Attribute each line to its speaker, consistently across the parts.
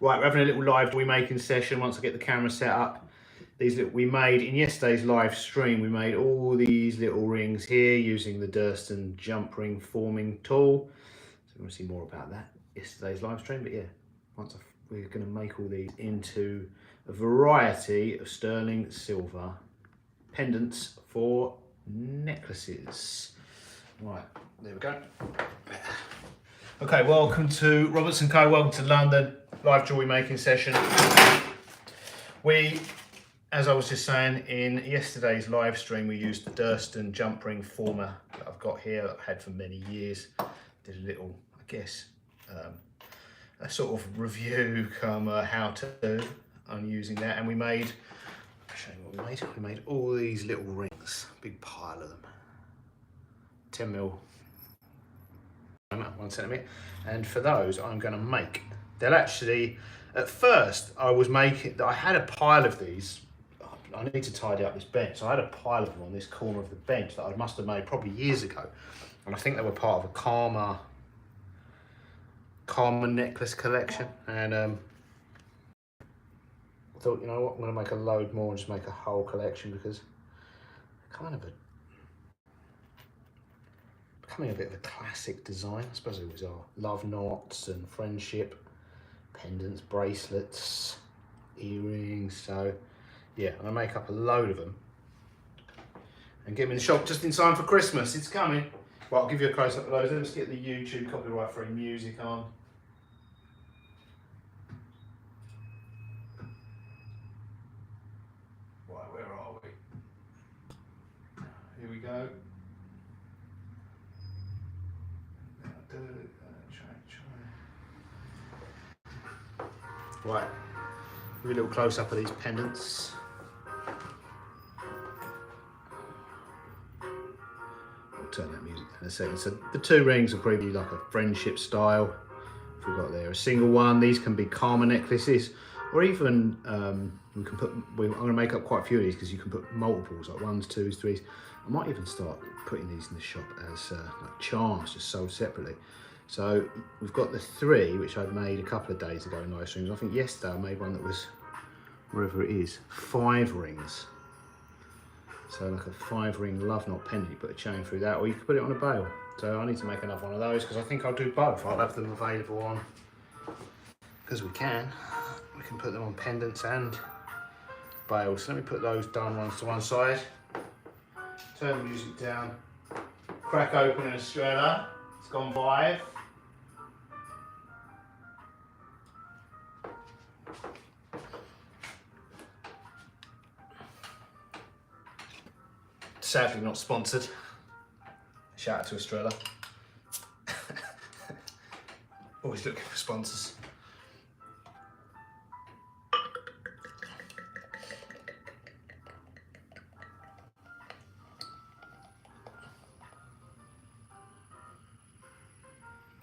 Speaker 1: Right, we're having a little live jewelry making session once I get the camera set up. We made, in yesterday's live stream, we made all these little rings here using the Durston jump ring forming tool. So we're going to see more about that yesterday's live stream, but yeah, we're going to make all these into a variety of sterling silver pendants for necklaces. Right, there we go. Okay, welcome to Roberts & Co, welcome to London, live jewelry making session. As I was just saying, in yesterday's live stream, we used the Durston jump ring former that I've got here, that I've had for many years. Did a little, I guess, a sort of review, how-to on using that, and I'll show you what we made. We made all these little rings, big pile of them, 10mm. 1 centimetre, and for those I'm going to make. They'll actually, at first I had a pile of these. I need to tidy up this bench, so I had a pile of them on this corner of the bench that I must have made probably years ago, and I think they were part of a Karma necklace collection, and I thought, you know what, I'm going to make a load more and just make a whole collection, because kind of becoming a bit of a classic design. I suppose it was our love knots and friendship, pendants, bracelets, earrings. So yeah, I'm gonna make up a load of them and get them in the shop just in time for Christmas. It's coming. Well, I'll give you a close up of those. Let's get the YouTube copyright free music on. Right, where are we? Here we go. Right, give you a little close up of these pendants. I'll turn that music down in a second. So the 2 rings are probably like a friendship style. If we've got there a single one, these can be Karma necklaces, or even we can put. I'm going to make up quite a few of these because you can put multiples, like 1s, 2s, 3s. I might even start putting these in the shop as like charms, just sold separately. So we've got the 3, which I made a couple of days ago in live streams. I think yesterday I made one that was, wherever it is, 5 rings. So like a 5-ring love knot pendant, you put a chain through that, or you could put it on a bail. So I need to make another one of those, because I think I'll do both. I'll have them available on, because we can put them on pendants and bails. So let me put those done ones to one side. Turn the music down. Crack open an Estrella. It's gone 5. Sadly not sponsored. Shout out to Estrella. Always looking for sponsors.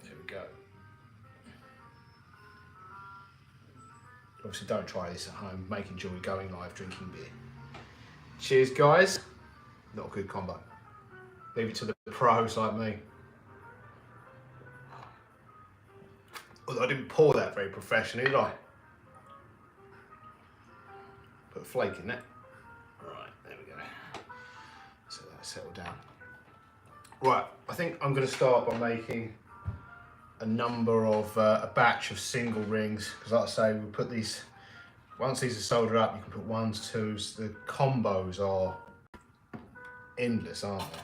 Speaker 1: There we go. Obviously don't try this at home. Making jewelry, going live, drinking beer. Cheers guys. Not a good combo. Leave it to the pros like me. Although I didn't pour that very professionally, did I? Put a flake in there. Right, there we go. So that settled down. Right, I think I'm going to start by making a batch of single rings, because like I say, we put these, once these are soldered up, you can put 1s, 2s. The combos are endless, aren't they?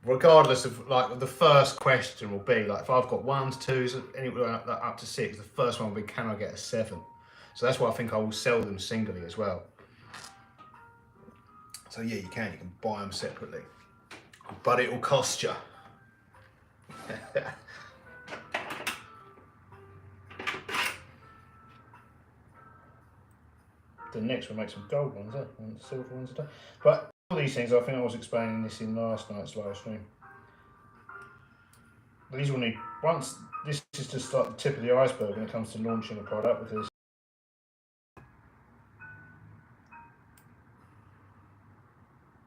Speaker 1: Regardless of, like, the first question will be, like, if I've got 1s, 2s, anywhere up to 6, the first one will be, can I get a 7? So that's why I think I will sell them singly as well. So yeah, you can buy them separately, but it will cost you. The next one, make some gold ones, and silver ones today. But all these things, I think I was explaining this in last night's live stream. These will need, this is just like the tip of the iceberg when it comes to launching a product, because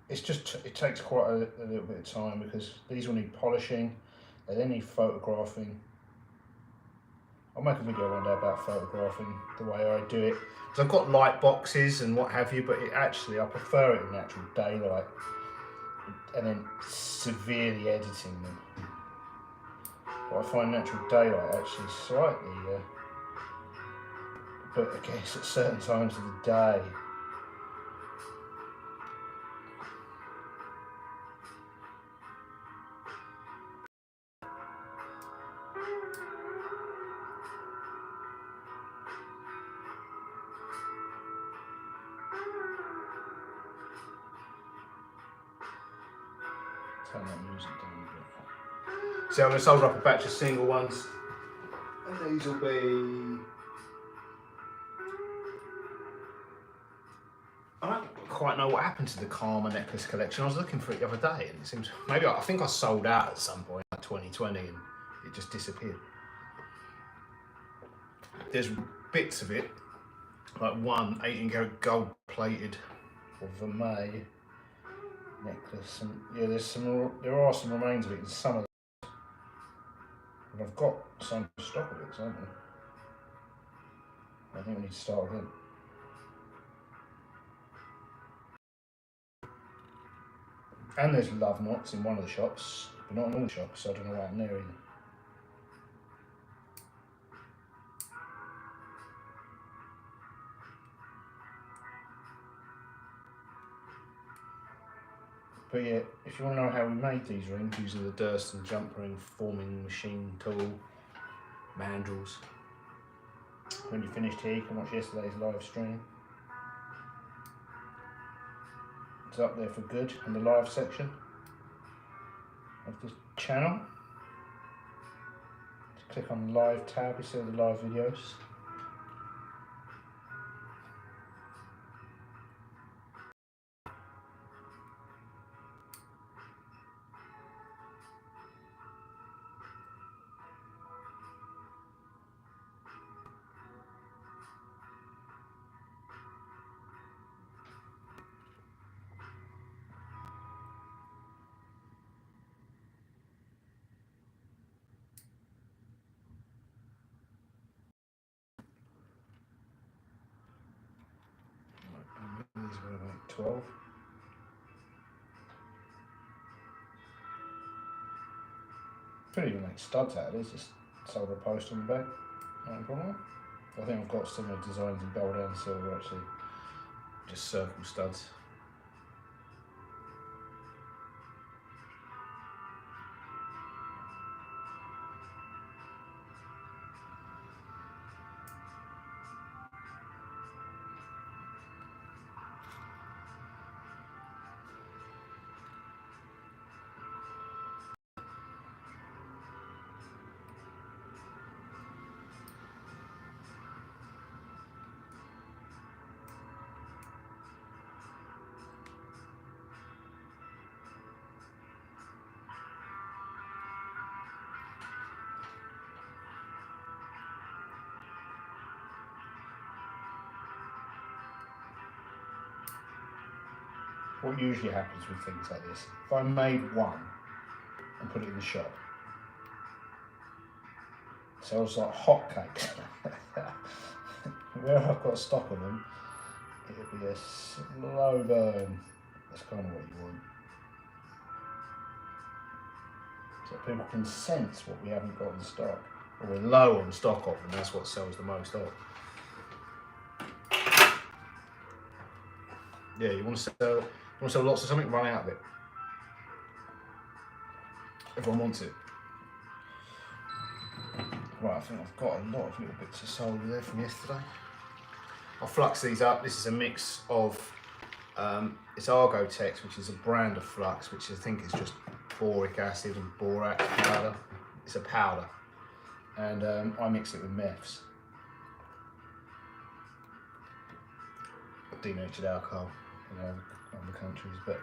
Speaker 1: it takes quite a little bit of time, because these will need polishing, they then need photographing. I'll make a video one day about photographing the way I do it. Because I've got light boxes and what have you, but I prefer it in natural daylight and then severely editing them. But I find natural daylight actually slightly, but I guess at certain times of the day. Turn that music down a bit. So I'm going to solder up a batch of single ones, and these will be. I don't quite know what happened to the Karma necklace collection. I was looking for it the other day, and it seems maybe I think I sold out at some point, like 2020, and it just disappeared. There's bits of it, like one 18-karat gold plated or vermeil necklace, and yeah, there are some remains of it in some of them, but I've got some stock of it, haven't I think we need to start again. And there's love knots in one of the shops, but not in all the shops, so I don't know what happened there either. But yeah, if you want to know how we made these rings using the Durston jump ring forming machine tool, mandrels, when you're finished here, you can watch yesterday's live stream. It's up there for good in the live section of the channel. Just click on the live tab, you see all the live videos. These are about 12. Couldn't even make studs out of this, just solder a post on the back, no problem. I think I've got similar designs in gold and silver actually, just circle studs. What usually happens with things like this, if I made one and put it in the shop, it sells like hotcakes. Where I've got stock of them, it'll be a slow burn. That's kind of what you want. So people can sense what we haven't got in stock, or we're low on stock of them. That's what sells the most of. Yeah, you want to sell lots of something, run out of it. Everyone wants it. Right, I think I've got a lot of little bits of solder there from yesterday. I'll flux these up. This is a mix of, it's Argotex, which is a brand of flux, which I think is just boric acid and borax powder. It's a powder. And I mix it with meths. Denatured alcohol in other countries, but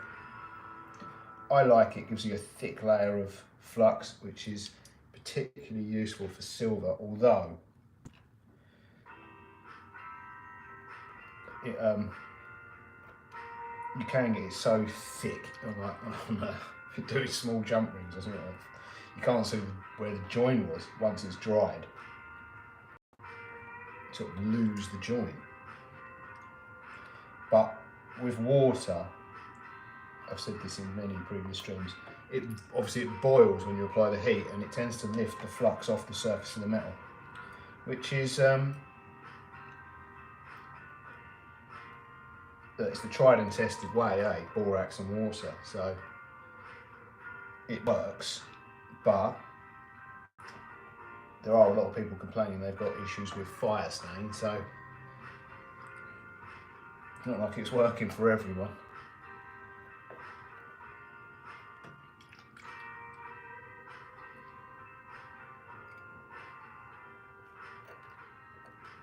Speaker 1: I like it. Gives you a thick layer of flux, which is particularly useful for silver, although it, you can get it so thick if you're doing small jump rings, doesn't it? You can't see where the join was once it's dried. sort of lose the joint. But with water, I've said this in many previous streams, it boils when you apply the heat, and it tends to lift the flux off the surface of the metal, which is it's the tried and tested way, borax and water. So it works, but there are a lot of people complaining they've got issues with fire stain, so it's not like it's working for everyone.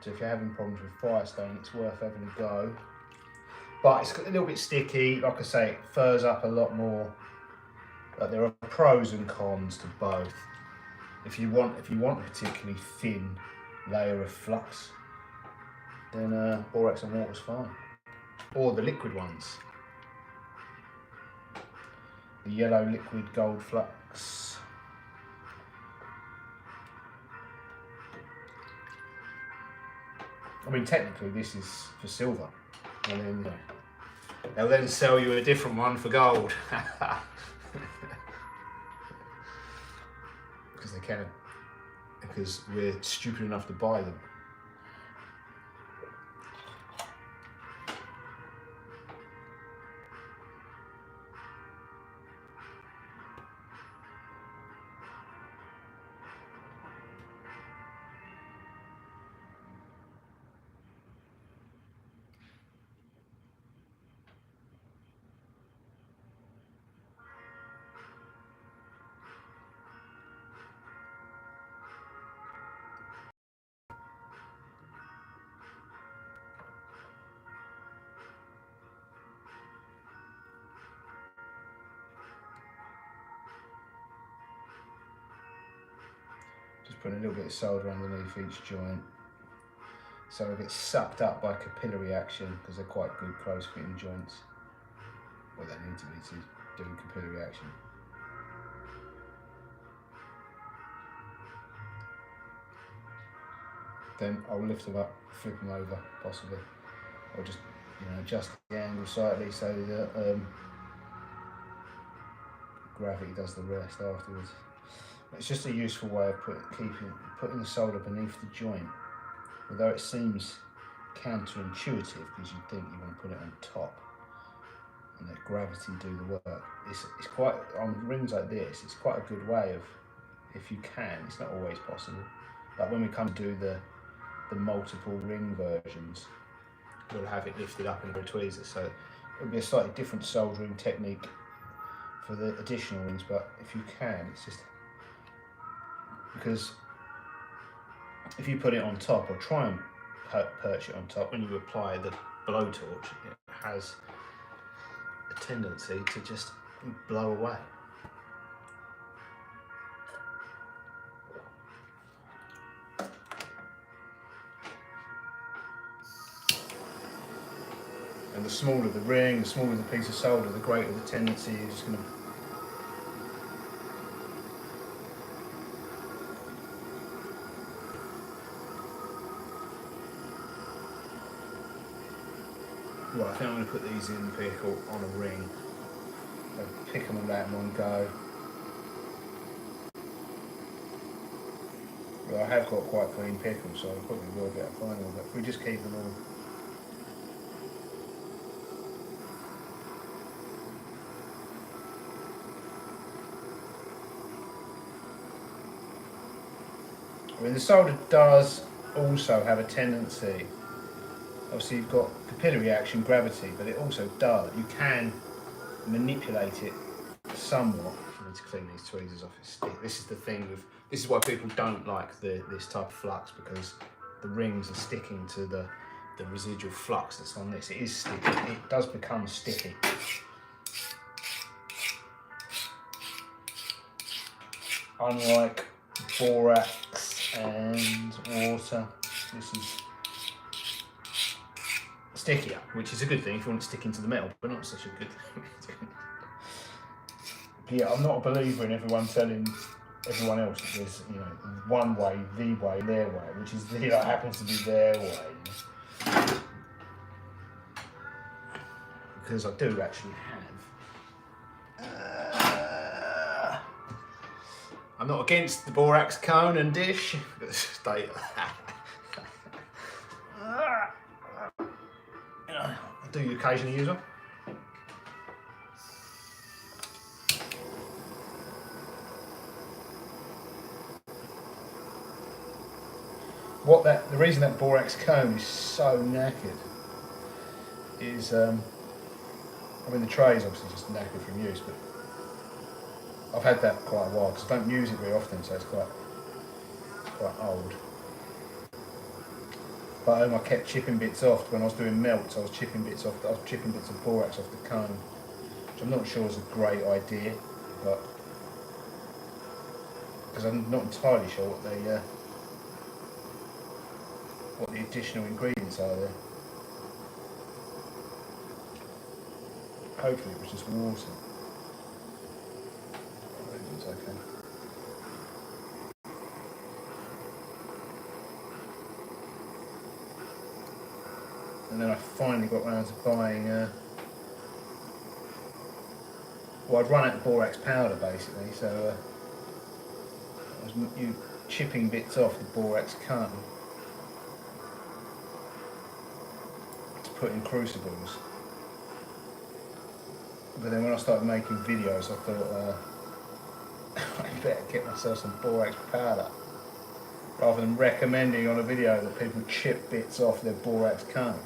Speaker 1: So if you're having problems with fire stain, it's worth having a go. But it's a little bit sticky. Like I say, it furs up a lot more. But there are pros and cons to both. If you want a particularly thin layer of flux, then borax and water's fine. Or the liquid ones. The yellow liquid gold flux. I mean, technically this is for silver, and then they'll then sell you a different one for gold. Because they can, because we're stupid enough to buy them. Just putting a little bit of solder underneath each joint, so it gets sucked up by capillary action, because they're quite good close fitting joints. Well, they need to be to do capillary action. Then I'll lift them up, flip them over possibly, or just adjust the angle slightly so that gravity does the rest afterwards. It's just a useful way of putting the solder beneath the joint, although it seems counterintuitive because you'd think you want to put it on top and let gravity do the work. It's quite, on rings like this, it's quite a good way of, if you can, it's not always possible, but when we come to do the multiple ring versions, we'll have it lifted up into a tweezer, so it'll be a slightly different soldering technique for the additional rings, but if you can, it's just because if you put it on top or try and perch it on top, when you apply the blowtorch, it has a tendency to just blow away. And the smaller the ring, the smaller the piece of solder, the greater the tendency is just going to Right, I think I'm going to put these in the vehicle on a ring. I'll pick them all out in one go. Well, I have got quite clean pickles, so I'll probably will get a final, but if we just keep them all. I mean, the solder does also have a tendency, obviously you've got capillary action, gravity, but it also does, you can manipulate it somewhat. I need to clean these tweezers off its stick. This is the thing with, this is why people don't like this type of flux, because the rings are sticking to the residual flux that's on this. It is sticky, it does become sticky. Unlike borax and water, this is stickier, which is a good thing if you want it sticking to the metal, but not such a good thing. But yeah, I'm not a believer in everyone telling everyone else, there's, you know, one way, the way, their way, which is, you know, happens to be their way. Because I do actually have. I'm not against the borax cone and dish. Stay. You know, I do occasionally use them. The reason that borax cone is so knackered is, I mean, the tray is obviously just knackered from use, but I've had that quite a while because I don't use it very often, so it's quite old. But I kept chipping bits off when I was doing melts. I was chipping bits of borax off the cone, which I'm not sure is a great idea, but because I'm not entirely sure what the additional ingredients are there. Hopefully it was just water. I think it's okay. And then I finally got round to buying, well, I'd run out of borax powder basically, so I was chipping bits off the borax cone to put in crucibles. But then when I started making videos, I thought, I better get myself some borax powder, rather than recommending on a video that people chip bits off their borax cone.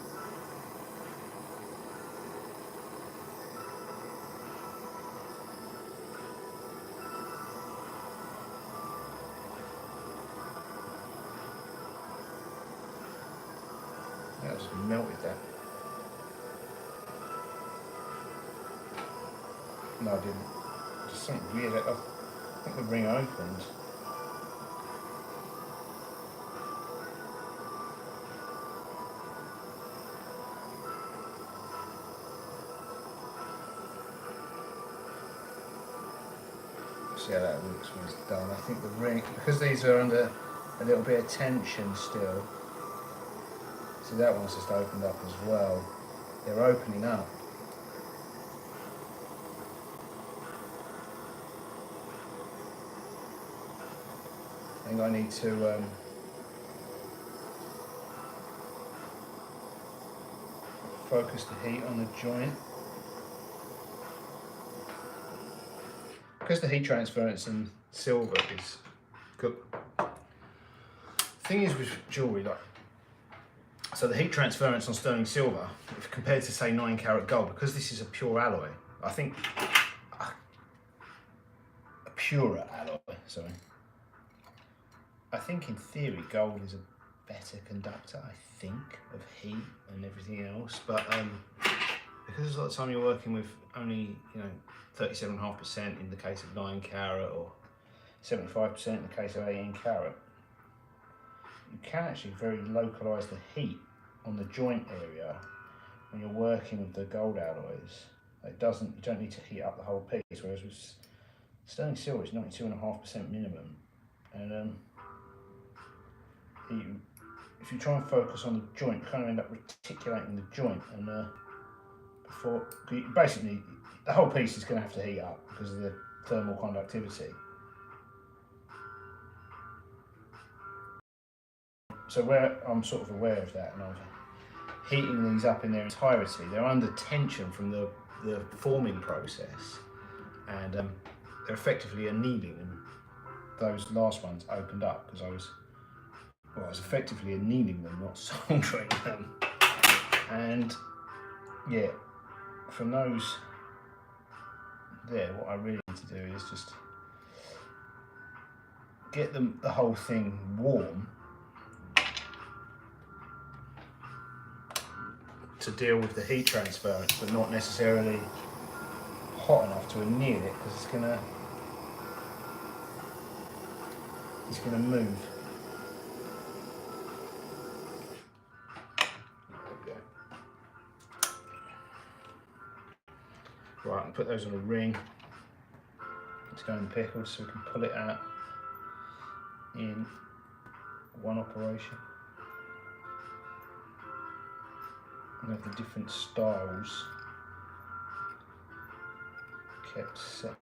Speaker 1: I just melted that. No, I didn't. Just something weird. I think the ring opened. See how that looks when it's done. I think the ring, because these are under a little bit of tension still. See, that one's just opened up as well. They're opening up. I think I need to focus the heat on the joint. Because the heat transference in silver is good. The thing is with jewellery, like, so the heat transference on sterling silver, if compared to say 9-carat gold, because this is a pure alloy, I think, a purer alloy, sorry. I think in theory gold is a better conductor, I think, of heat and everything else, but because a lot of the time you're working with only, you know, 37.5% in the case of 9-carat or 75% in the case of 18-carat, you can actually very localise the heat on the joint area when you're working with the gold alloys. You don't need to heat up the whole piece, whereas with sterling silver it's 92.5% minimum. And if you try and focus on the joint, you kind of end up reticulating the joint, and basically the whole piece is going to have to heat up because of the thermal conductivity. So where I'm sort of aware of that, and I'm heating these up in their entirety, they're under tension from the forming process, and they're effectively annealing them. Those last ones opened up because I was effectively annealing them, not soldering them. And yeah, from those there, what I really need to do is just get the whole thing warm to deal with the heat transference, but not necessarily hot enough to anneal it, because it's gonna move. Right, and put those on a ring. Let's go in the pickle so we can pull it out. in one operation. And have the different styles kept set.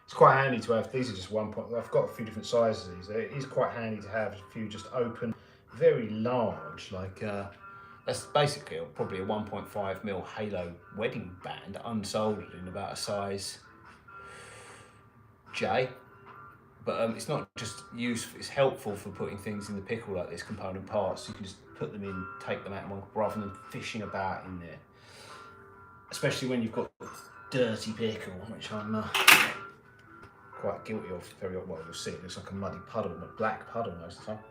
Speaker 1: It's quite handy to have. These are just 1 point. I've got a few different sizes of these. It is quite handy to have a few just open, very large, like that's basically probably a 1.5mm halo wedding band, unsoldered in about a size J. But it's not just useful, it's helpful for putting things in the pickle like this, component parts. You can just put them in, take them out rather than fishing about in there. Especially when you've got dirty pickle, which I'm quite guilty of. Very well, you'll see it looks like a muddy puddle, a black puddle most of the time.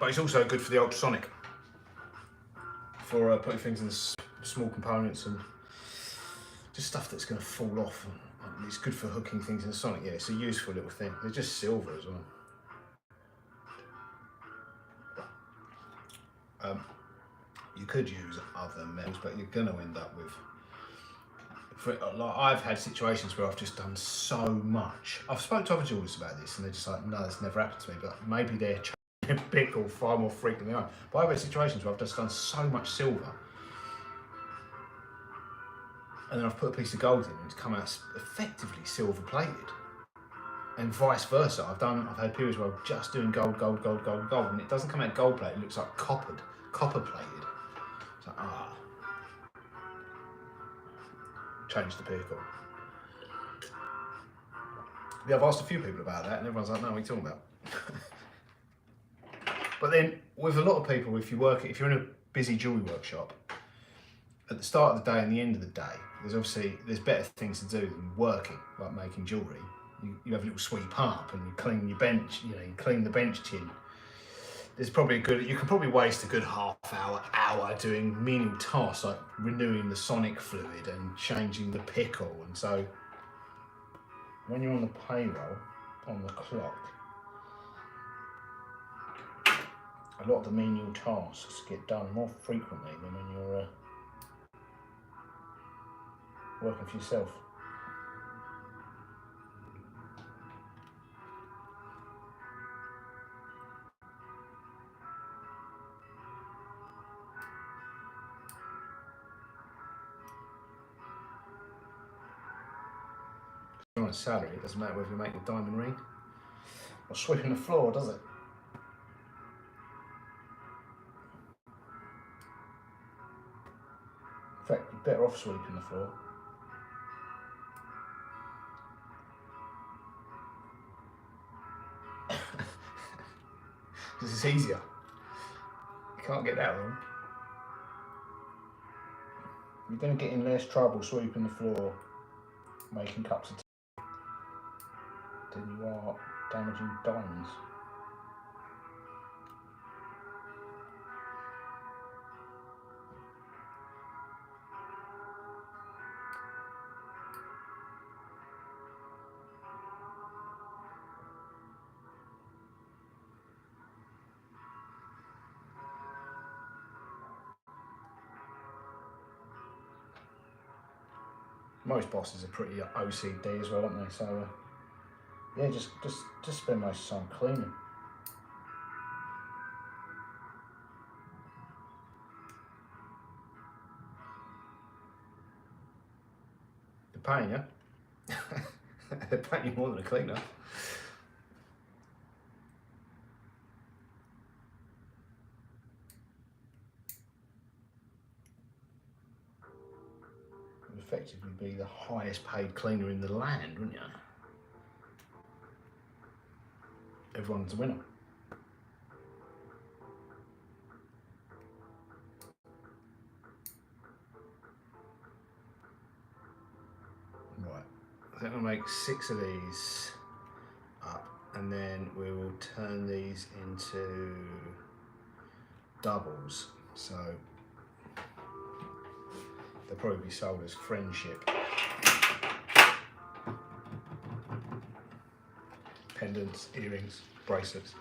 Speaker 1: But it's also good for the ultrasonic, for putting things in small components and just stuff that's going to fall off. And it's good for hooking things in the sonic. Yeah, it's a useful little thing. They're just silver as well. You could use other metals, but you're going to end up with. Like I've had situations where I've just done so much. I've spoken to other jewelers about this, and they're just like, "No, this never happened to me." But maybe they're changing pickle far more frequently than I. But I've had situations where I've just done so much silver, and then I've put a piece of gold in, and it's come out effectively silver plated, and vice versa. I've had periods where I'm just doing gold, and it doesn't come out gold plated. It looks like copper plated. It's like change the pickle. Yeah, I've asked a few people about that, and everyone's like, "No, what are you talking about?" But then, with a lot of people, if you're in a busy jewellery workshop, at the start of the day and the end of the day, there's better things to do than working, like making jewellery. You have a little sweep up and you clean your bench. You clean the bench tin. You can probably waste a good half hour doing menial tasks like renewing the sonic fluid and changing the pickle. And so when you're on the payroll, on the clock, a lot of the menial tasks get done more frequently than when you're working for yourself. On a salary, it doesn't matter whether you make a diamond ring or sweeping the floor, does it? In fact, you're better off sweeping the floor. Because it's easier. You can't get that wrong. You're going to get in less trouble sweeping the floor, making cups of tea, than you are damaging diamonds. Most bosses are pretty OCD as well, aren't they? So yeah, just spend most of the time cleaning. They're paying you. They're paying you more than a cleaner. You'd effectively be the highest paid cleaner in the land, wouldn't you? Everyone's a winner. Right, I think I'll make 6 of these up, and then we will turn these into doubles. So they'll probably be sold as friendship. Pendants, earrings, bracelets.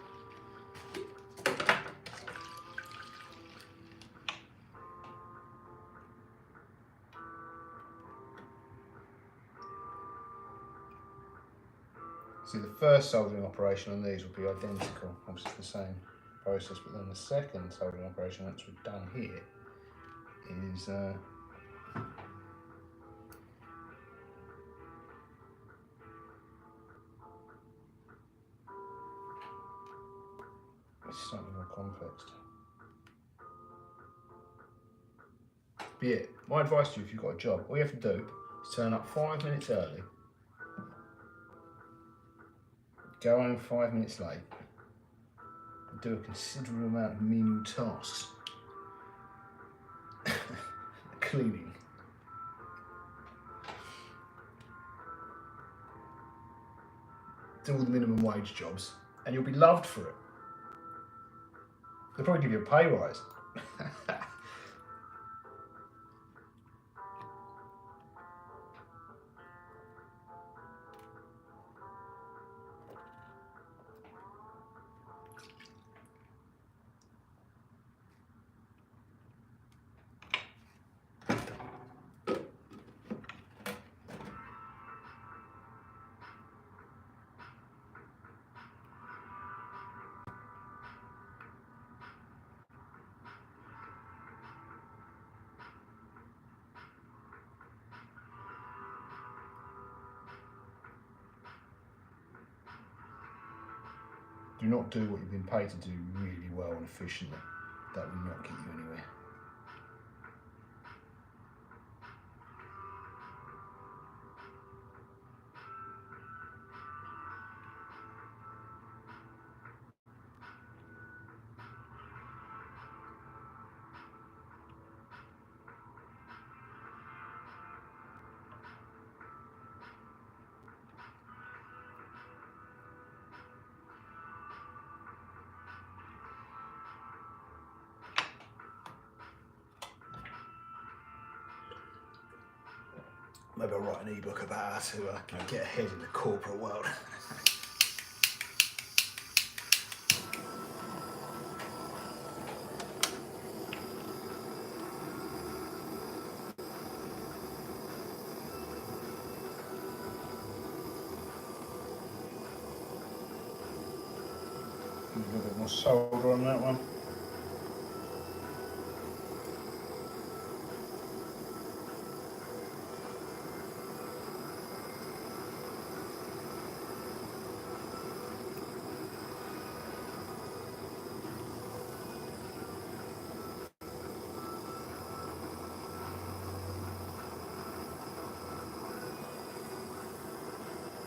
Speaker 1: See, the first soldering operation on these will be identical, obviously the same process, but then the second soldering operation once we've done here is it's slightly more complex. But yeah, my advice to you if you've got a job, all you have to do is turn up 5 minutes early, go home 5 minutes late, and do a considerable amount of menial tasks. Cleaning. Do all the minimum wage jobs, and you'll be loved for it. They'll probably give you a pay rise. Do not do what you've been paid to do really well and efficiently. That will not get you anywhere. Maybe I'll write an ebook about how to get ahead in the corporate world. A little bit more solder on that one.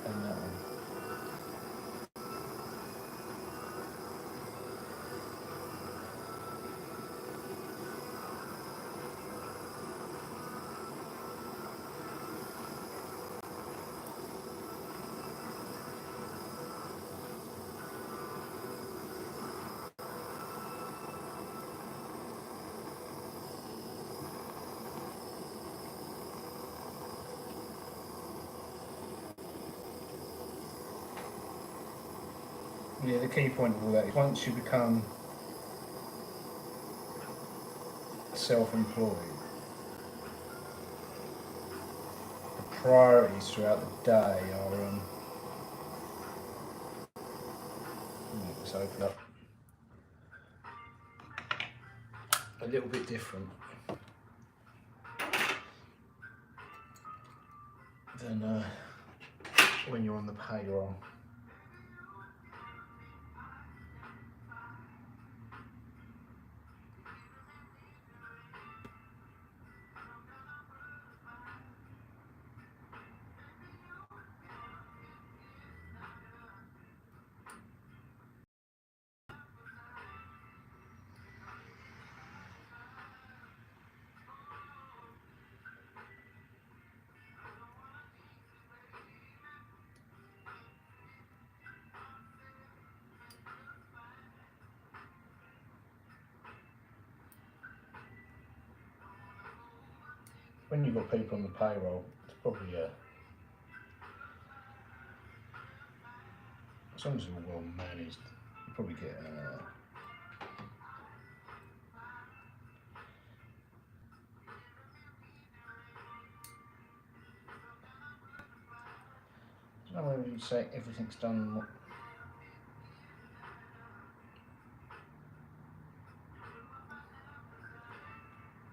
Speaker 1: And that one. Yeah, the key point of all that is once you become self-employed, the priorities throughout the day are let's open up a little bit different than when you're on the payroll. When you've got people on the payroll, it's probably as long as it's all well managed, you probably get I don't know where you'd say everything's done.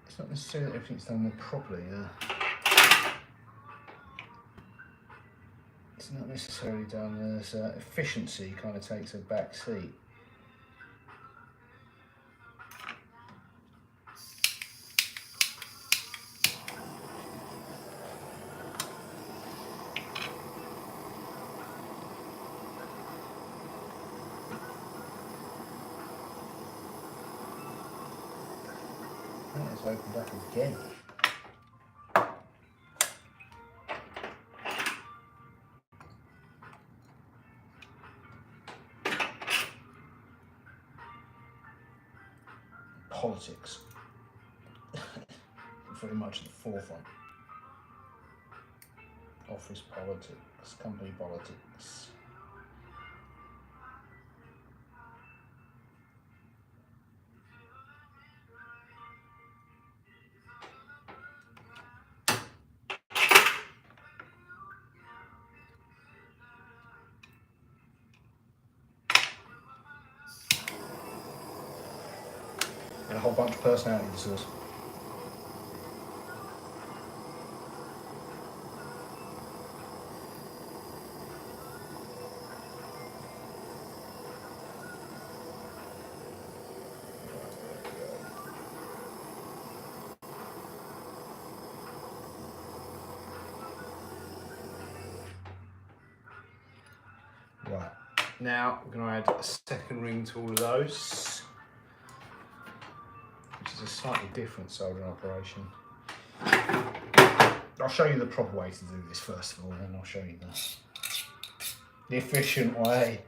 Speaker 1: It's not necessarily that everything's done more properly. It's not necessarily done as efficiency kind of takes a back seat. It's opened up again. Politics. Very much at the forefront. Office politics, company politics. And a whole bunch of personality disorders. Right, now we're going to add a second ring to all of those, which is a slightly different soldering operation. I'll show you the proper way to do this first of all, and then I'll show you the efficient way.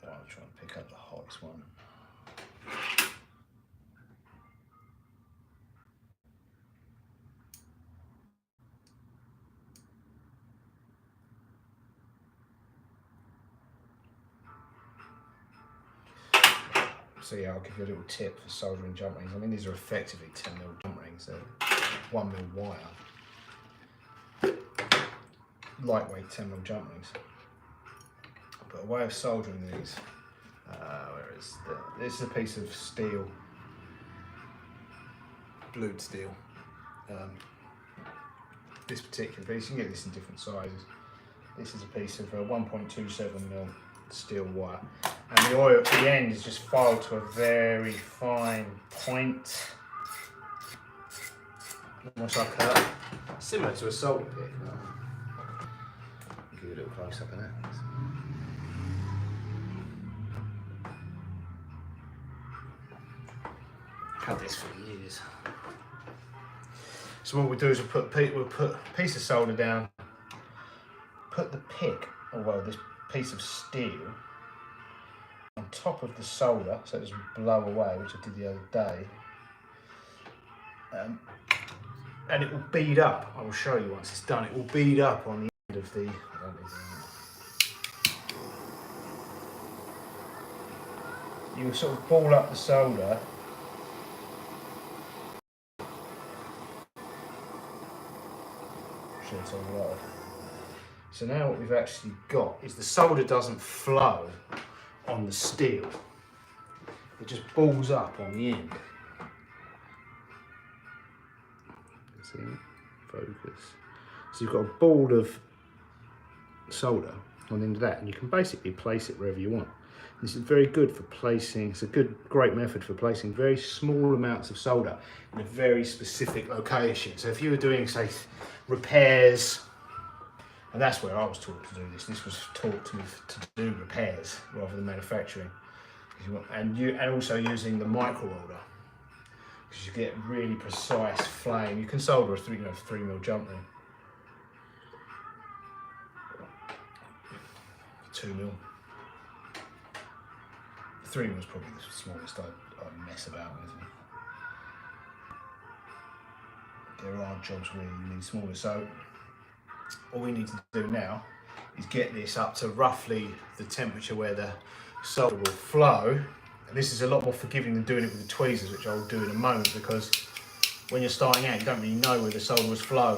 Speaker 1: I'll try and pick up the hottest one. So yeah, I'll give you a little tip for soldering jump rings. I mean, these are effectively 10mm jump rings. They're 1mm wire. Lightweight 10mm jump rings. But a way of soldering these, where is this is a piece of steel, blued steel. This particular piece, you can get this in different sizes. This is a piece of 1.27mm steel wire, and the oil at the end is just filed to a very fine point, almost like similar to a solder pick. I'll give you a little close up of that. Had this for years. So what we do is we'll put a piece of solder down, put the pick, or well, this piece of steel on top of the solder so it doesn't blow away, which I did the other day, and it will bead up. I will show you once it's done. It will bead up on the end of the. You will sort of ball up the solder. It's all right. So now what we've actually got is the solder doesn't flow on the steel. It just balls up on the end. See, focus. So you've got a ball of solder on the end of that, and you can basically place it wherever you want. This is very good for placing, it's a great method for placing very small amounts of solder in a very specific location. So if you were doing, say, repairs, and that's where I was taught to do this. This was taught to me to do repairs rather than manufacturing. And also using the micro welder, because you get really precise flame. You can solder a 3mm jump ring, 2mm. 3 was probably the smallest I'd mess about with. There are jobs where you need smaller, so all we need to do now is get this up to roughly the temperature where the solder will flow. And this is a lot more forgiving than doing it with the tweezers, which I'll do in a moment, because when you're starting out you don't really know where the solder will flow.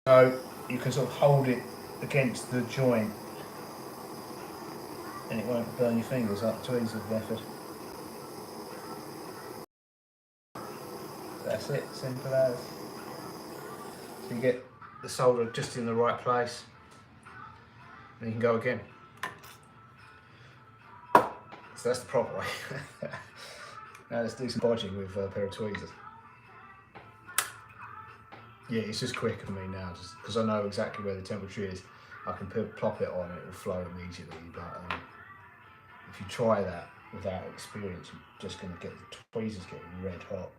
Speaker 1: So you can sort of hold it against the joint and it won't burn your fingers like the tweezers method. That's it, simple as. So you get the solder just in the right place and you can go again. So that's the proper way. Now let's do some bodging with a pair of tweezers. Yeah, it's just quicker for me now, just because I know exactly where the temperature is. I can plop it on, it will flow immediately. But if you try that without experience, you're just going to get the tweezers getting red hot.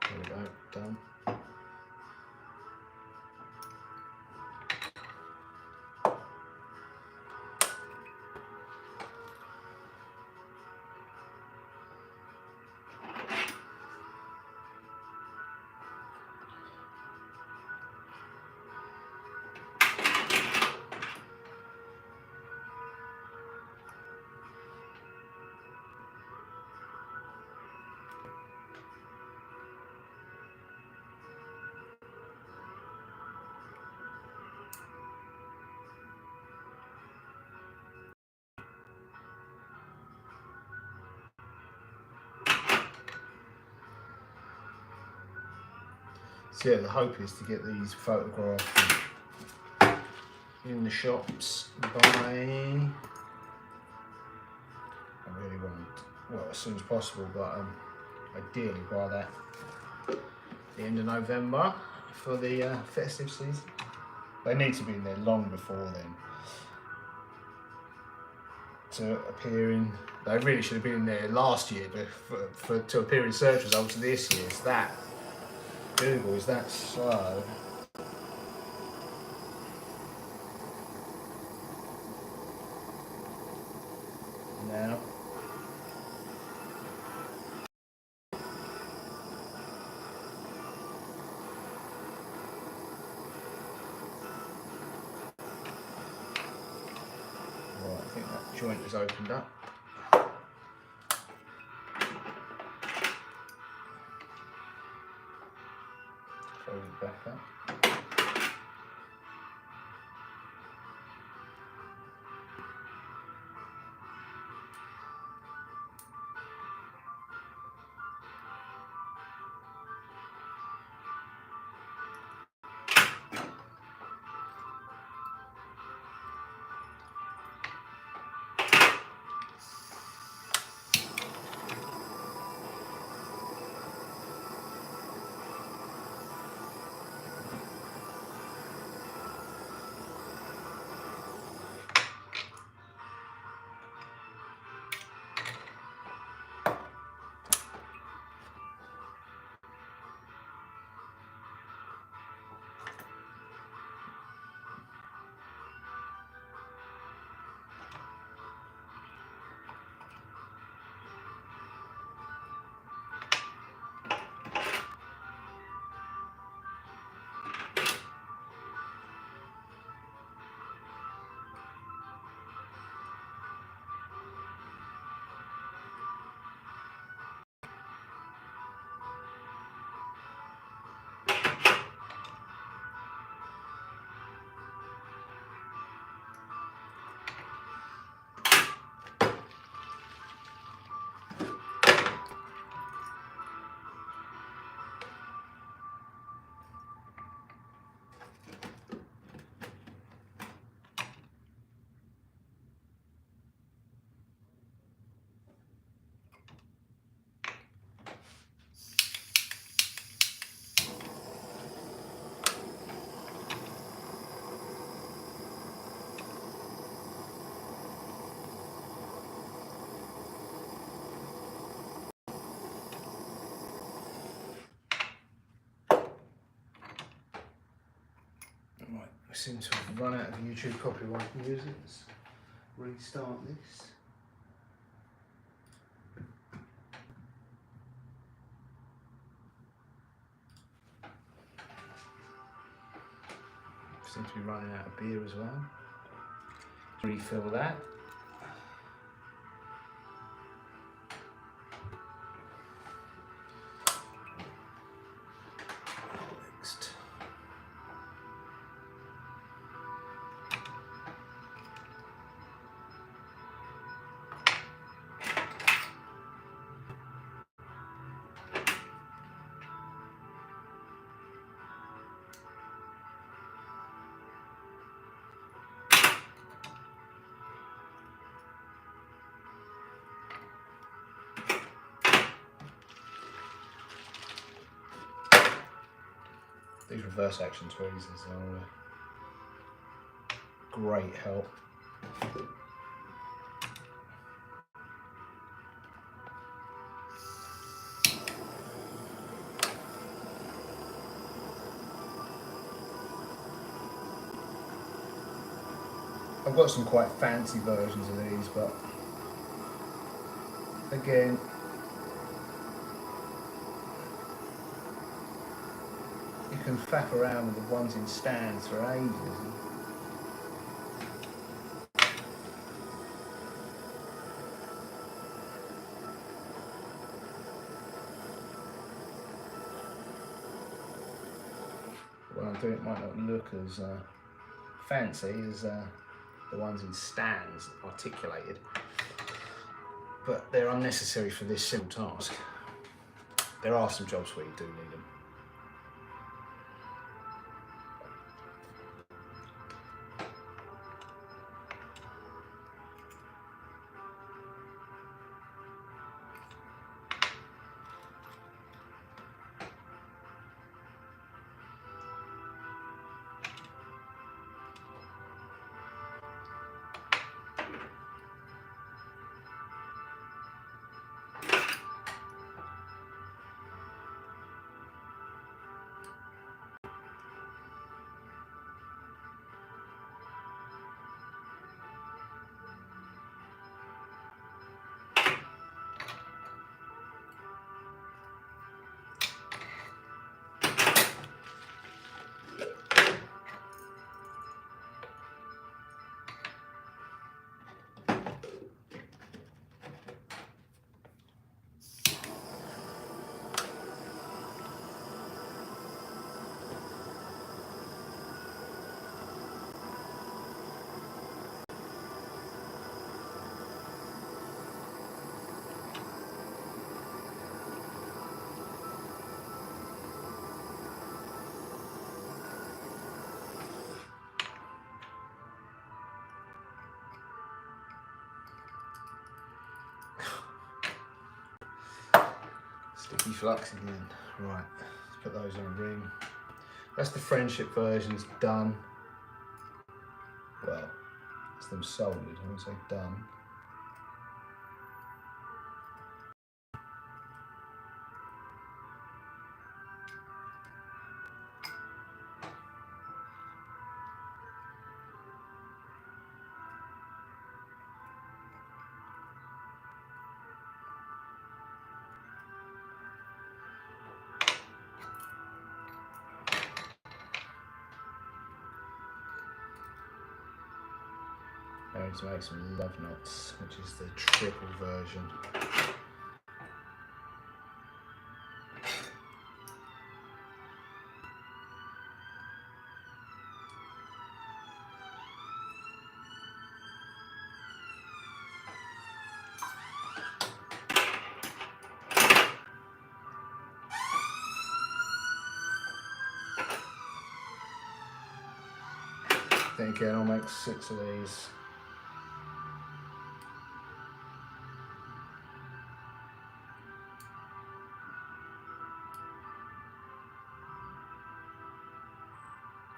Speaker 1: There we go, done. So yeah, the hope is to get these photographed in the shops by, I really want, well, as soon as possible, but ideally by the end of November for the festive season. They need to be in there long before then to appear in. They really should have been in there last year, but to appear in search results this year. It's that Google is that slow. Now. Right, I think that joint is opened up. Fold it back up. seem to have run out of YouTube copyright music. Let's restart this. Seem to be running out of beer as well. Refill that. Next. These reverse action tweezers are great help. I've got some quite fancy versions of these, but again, you can faff around with the ones in stands for ages. When I do it, might not look as fancy as the ones in stands, articulated, but they're unnecessary for this simple task. There are some jobs where you do need them. Sticky flux again. Right, let's put those on a ring. That's the friendship version's done. Well, it's them soldered, I won't say done. Going to make some love knots, which is the triple version. Then again, I'll make 6 of these.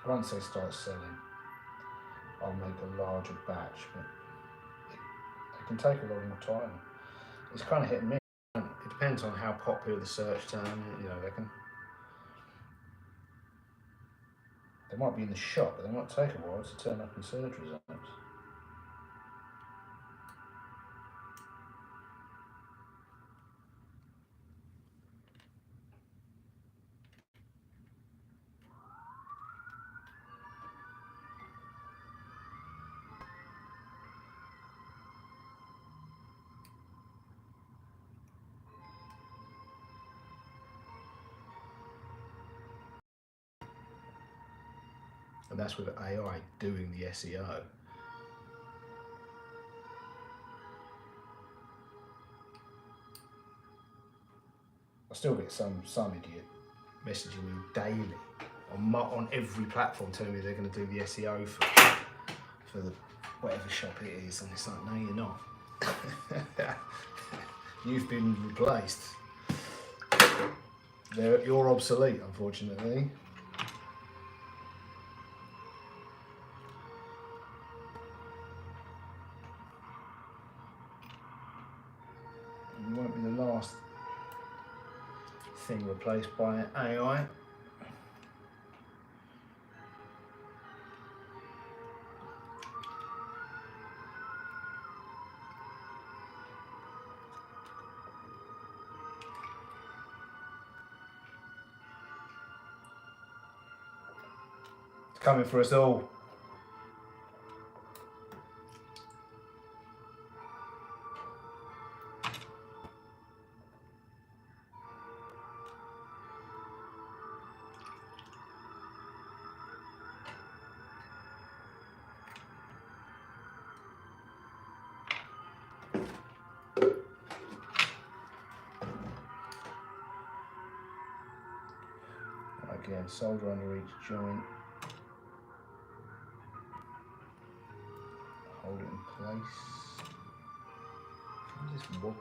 Speaker 1: Once they start selling, I'll make a larger batch, but it can take a lot more time. It's kind of hit and miss. It depends on how popular the search term, you know, They might be in the shop, but they might take a while to turn up in search results. And that's with AI doing the SEO. I still get some idiot messaging me daily on every platform telling me they're going to do the SEO for the whatever shop it is, and it's like, no, you're not. You've been replaced. You're obsolete, unfortunately. It won't be the last thing replaced by AI. It's coming for us all. Again, solder under each joint. Hold it in place. I'm just wobbling.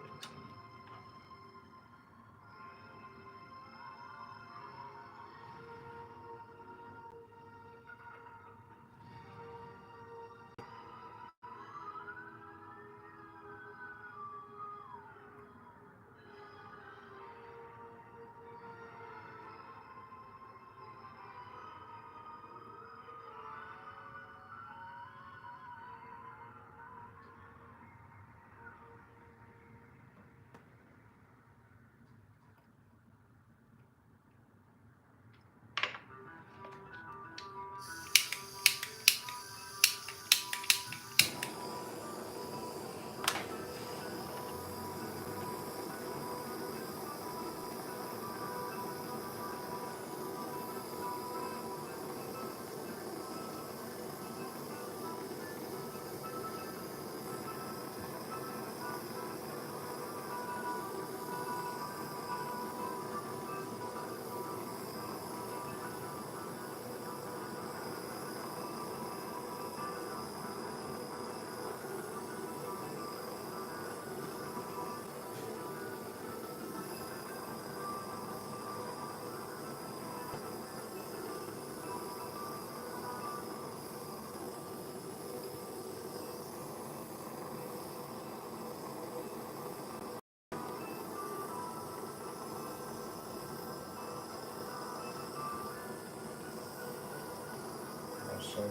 Speaker 1: So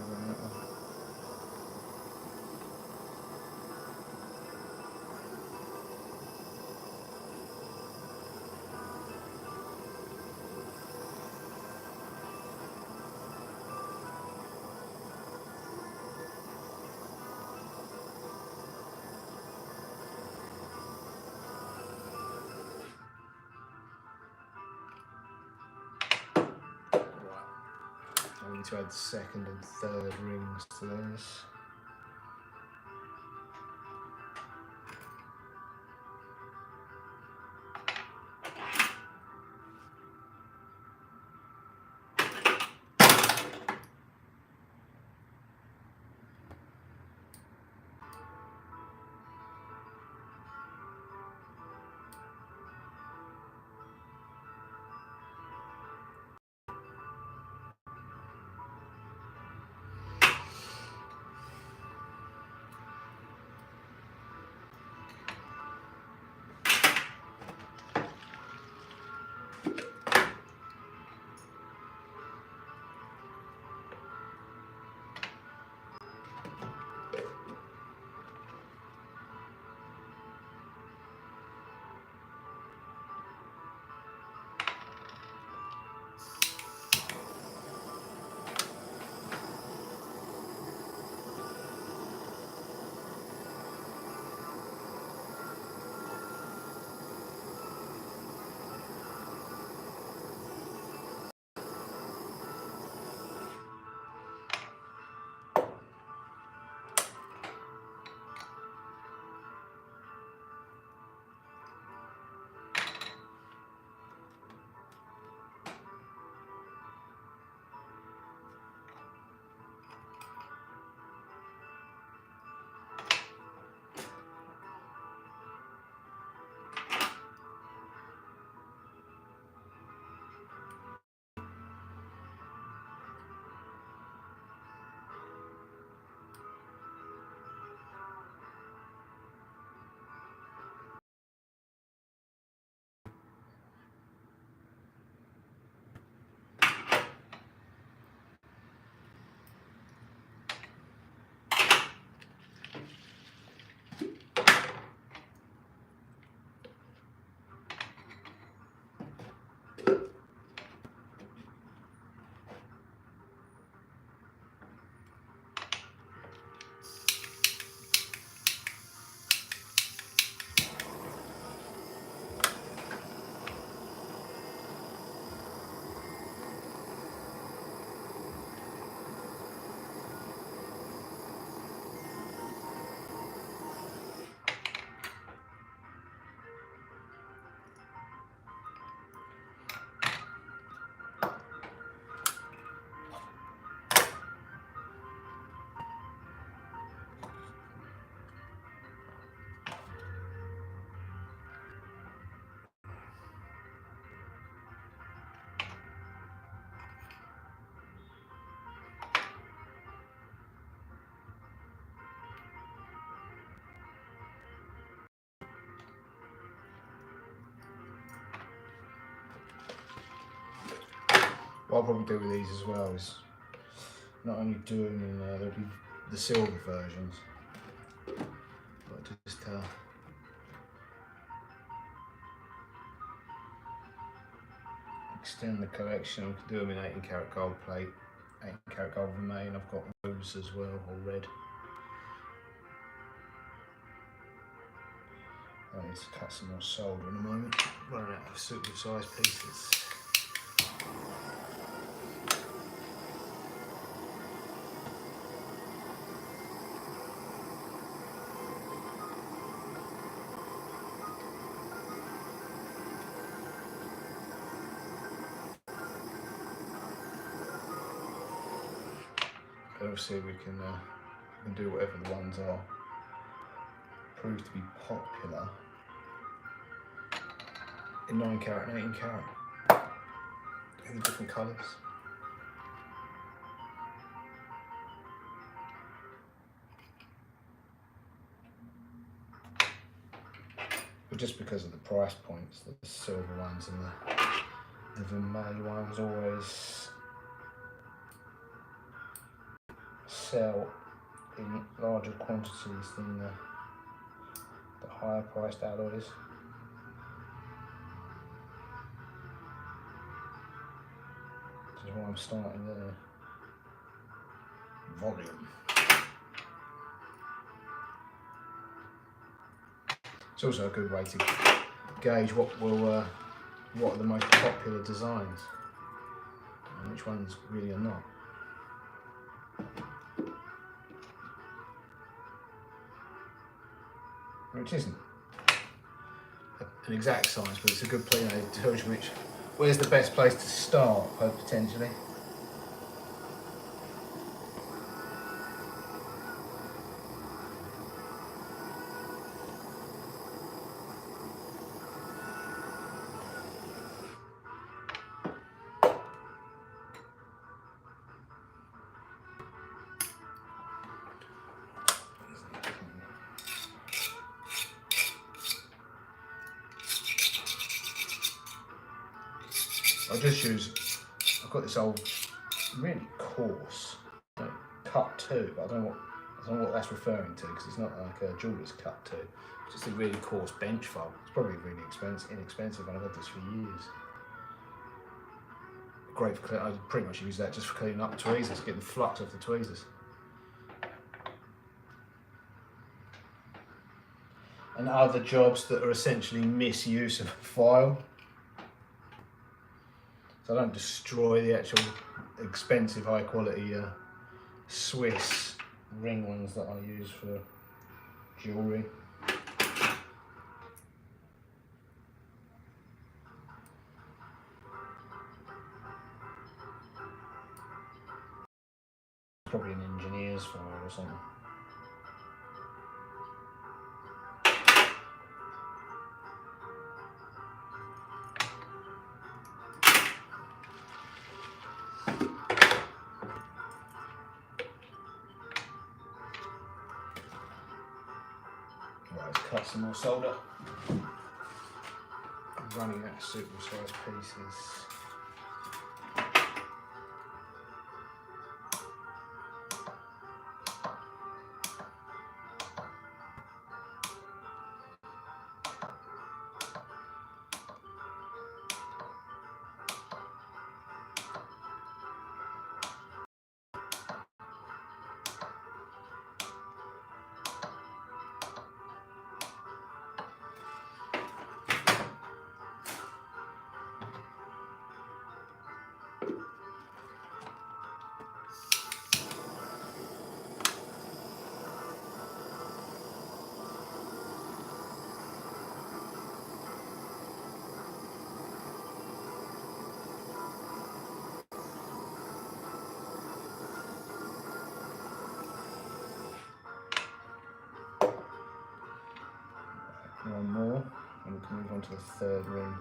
Speaker 1: I need to add second and third rings to this. I'll probably do with these as well is not only do them in there'll be the silver versions, but just extend the collection. We can do them in 18 karat gold plate, 18 karat gold vermilion. I've got rose as well, or red. I need to cut some more solder in a moment. Running out of suitable size pieces. Obviously we can do whatever the ones are proved to be popular in 9 karat and 18 karat in different colours. But just because of the price points, the silver ones and the vermeil ones always sell in larger quantities than the higher priced alloys. This is why I'm starting there. Volume. It's also a good way to gauge what are the most popular designs and which ones really are not. Which isn't an exact science, but it's a good place, it tells you where's the best place to start, potentially. I've got this old, really coarse, cut 2, but I don't know what that's referring to, because it's not like a jeweller's cut 2. It's just a really coarse bench file. It's probably really inexpensive, and I've had this for years. Great for cleaning. I pretty much use that just for cleaning up tweezers, getting the flux off the tweezers. And other jobs that are essentially misuse of a file. So I don't destroy the actual expensive, high quality Swiss ring ones that I use for jewellery. Probably an engineer's file or something. Right, let's cut some more solder. I'm running out of suitable size pieces. One more, and we can move on to the third ring,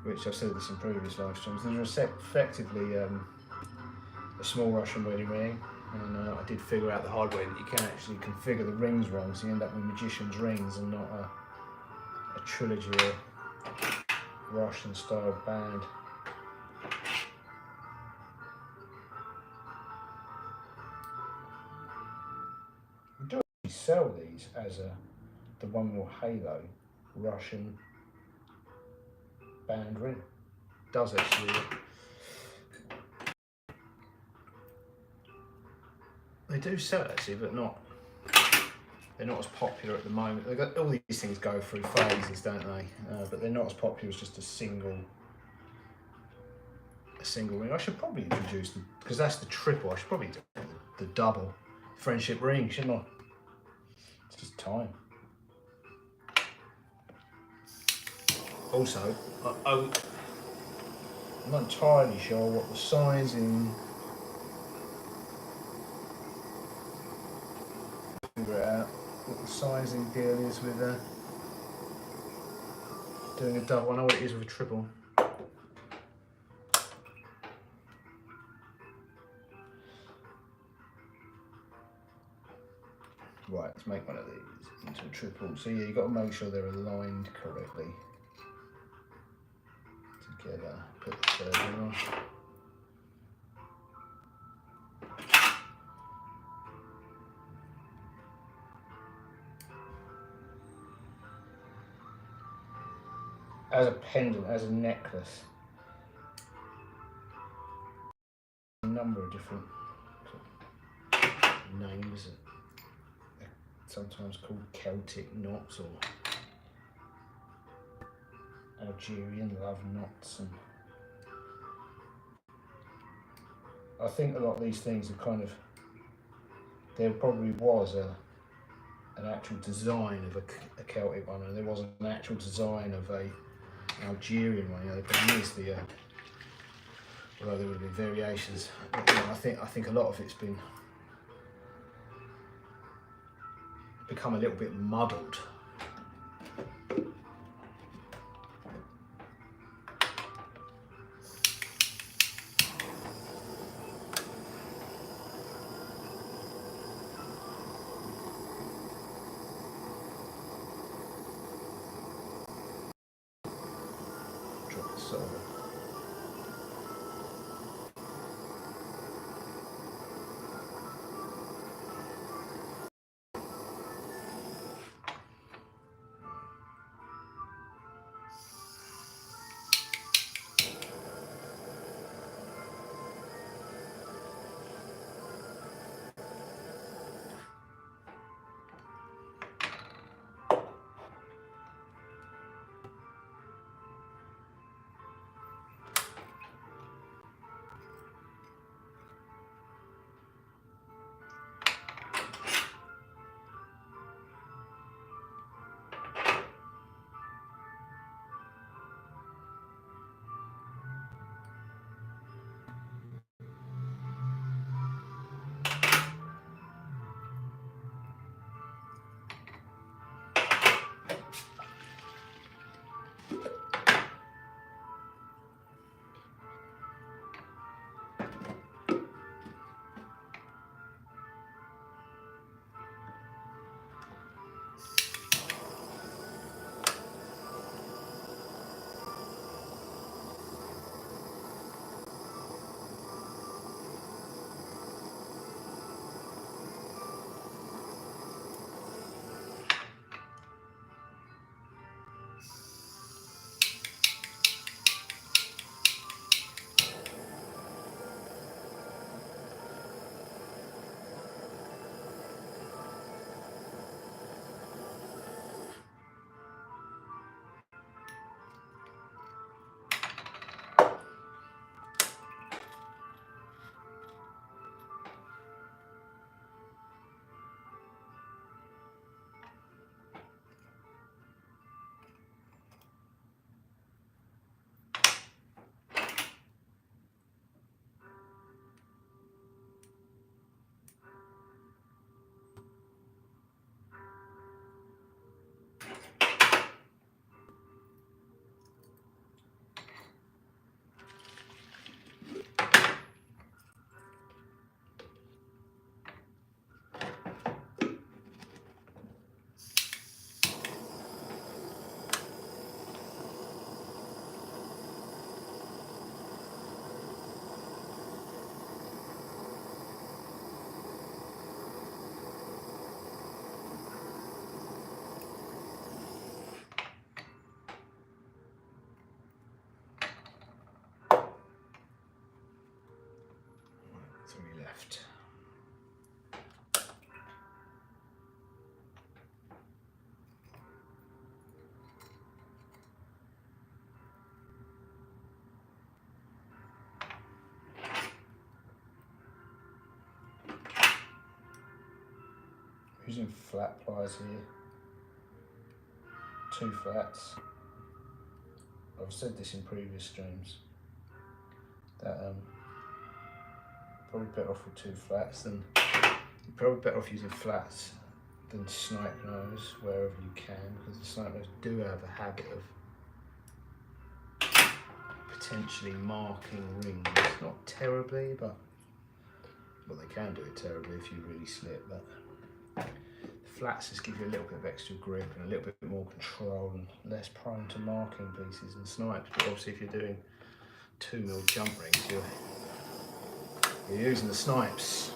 Speaker 1: which I've said this in previous live streams. These are effectively a small Russian wedding ring, and I did figure out the hard way that you can actually configure the rings wrong, so you end up with magician's rings and not a trilogy or Russian style band. sell these as the One More Halo Russian band ring. Does actually. They do sell it actually, but they're not as popular at the moment. They got all these things go through phases, don't they? But they're not as popular as just a single ring. I should probably introduce them because that's the triple. I should probably do the double friendship ring, shouldn't I? It's just time. Also, I'm not entirely sure what the sizing. Figure it out. What the sizing deal is with doing a double. I know what it is with a triple. Right, let's make one of these into a triple. So yeah, you've got to make sure they're aligned correctly together. Put the third one on. As a pendant, as a necklace. A number of different names. They're sometimes called Celtic knots or Algerian love knots, and I think a lot of these things are kind of, there probably was an actual design of a Celtic one, and there was an actual design of a Algerian one. You know, they probably used the although there would have been variations. But, you know, I think a lot of it's become a little bit muddled. Drop the solder. using flat pliers here, 2 flats. I've said this in previous streams, that probably better off with 2 flats than, you're probably better off using flats than snipe nose wherever you can, because the snipe nose do have a habit of potentially marking rings. Not terribly, but well, they can do it terribly if you really slip. But the flats just give you a little bit of extra grip and a little bit more control and less prone to marking pieces and snipes. But obviously, if you're doing 2mm jump rings, you're using the snipes.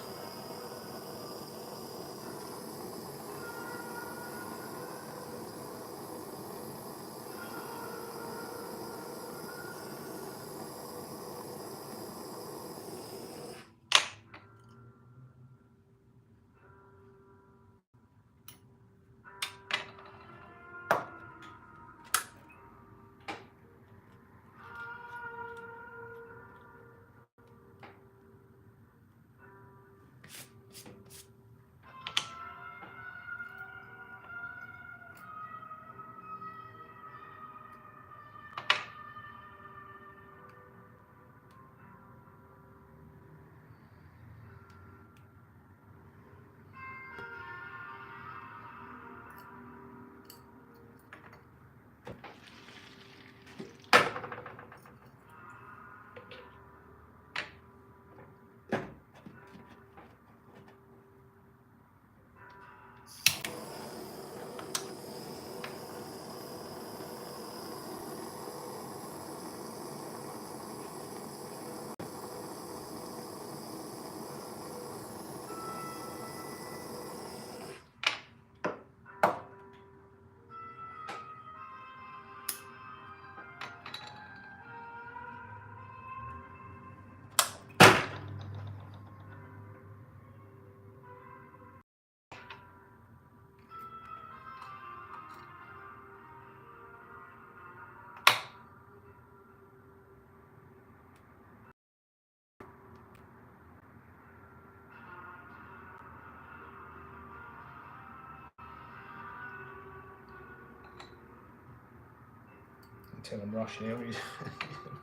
Speaker 1: Until I'm rushing every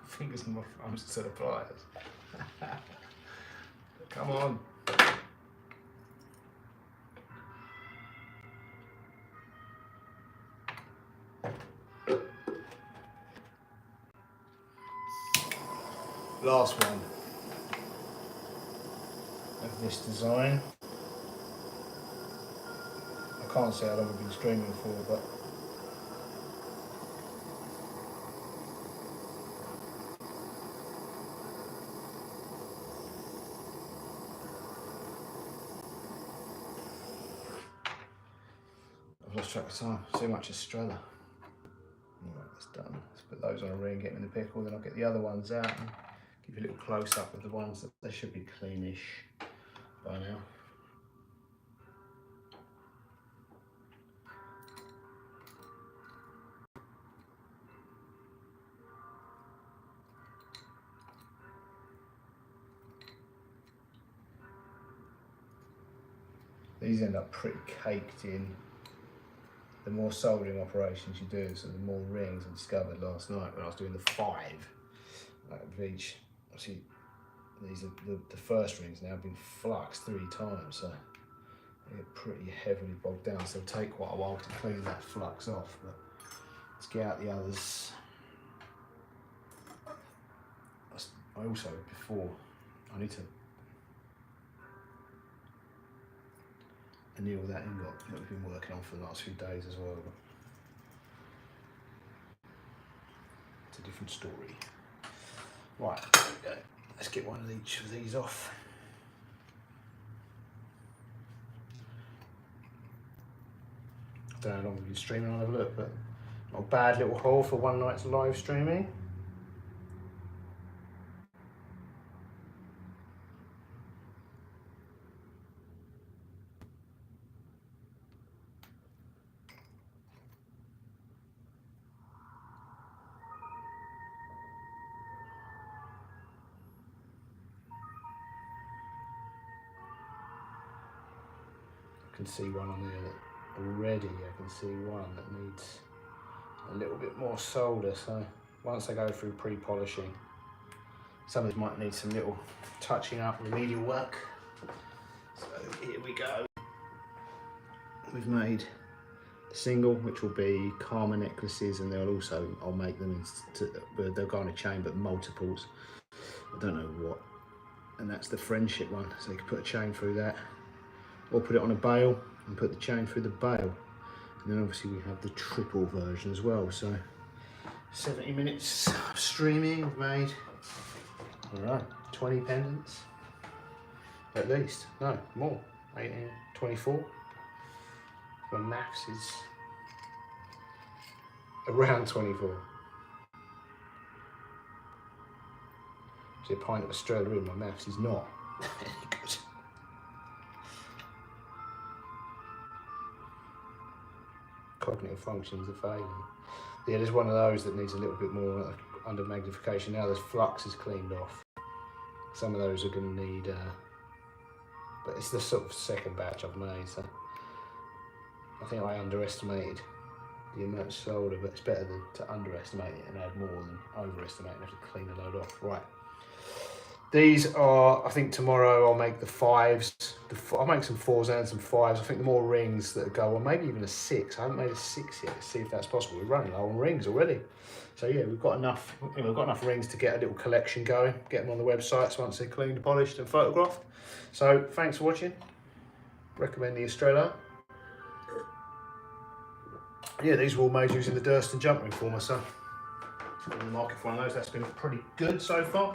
Speaker 1: fingers and my thumbs to the pliers. Come on. Last one of this design. I can't say how long I've been streaming for, but I've lost track of time. Too much Estrella. Alright, that's done. Let's put those on a ring, get them in the pickle, then I'll get the other ones out and give you a little close up of the ones that they should be cleanish by now. These end up pretty caked in. The more soldering operations you do, so the more rings. I discovered last night when I was doing the 5 of each. See, these are the first rings now have been fluxed 3 times, so they get pretty heavily bogged down. So it'll take quite a while to clean that flux off. But let's get out the others. I also, before, I need to anneal that ingot that we've been working on for the last few days as well. But it's a different story. Right, there we go. Let's get one of each of these off. I don't know how long we've been streaming, I'll have a look, but not a bad little haul for one night's live streaming. can see one on there that already, I can see one that needs a little bit more solder. So once I go through pre-polishing, some of these might need some little touching up, remedial work. So here we go. We've made the single, which will be Karma necklaces, and I'll make them they'll go on a chain, but multiples. I don't know what. And that's the friendship one, so you can put a chain through that, or put it on a bail and put the chain through the bail. And then obviously we have the triple version as well. So 70 minutes of streaming we've made. All right, 20 pendants, at least. No, more, 18, 24. My maths is around 24. See, a pint of Australia in my maths is not any good. Cognitive functions are failing. Yeah, there's one of those that needs a little bit more under magnification. Now this flux is cleaned off. Some of those are going to need, but it's the sort of second batch I've made, so I think I underestimated the amount of solder, but it's better to underestimate it and add more than overestimate and have to clean a load off. Right. These are, I think tomorrow I'll make the 5s. I'll make some 4s and some 5s. I think the more rings that go on, maybe even a 6. I haven't made a 6 yet. Let's see if that's possible. We're running low on rings already. So yeah, we've got enough rings to get a little collection going, get them on the websites once they're cleaned, polished and photographed. So thanks for watching. Recommend the Estrella. Yeah, these were all made using the Durston jump ring former, so in the market for one of those. That's been pretty good so far.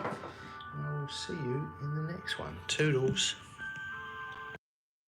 Speaker 1: And I will see you in the next one. Toodles.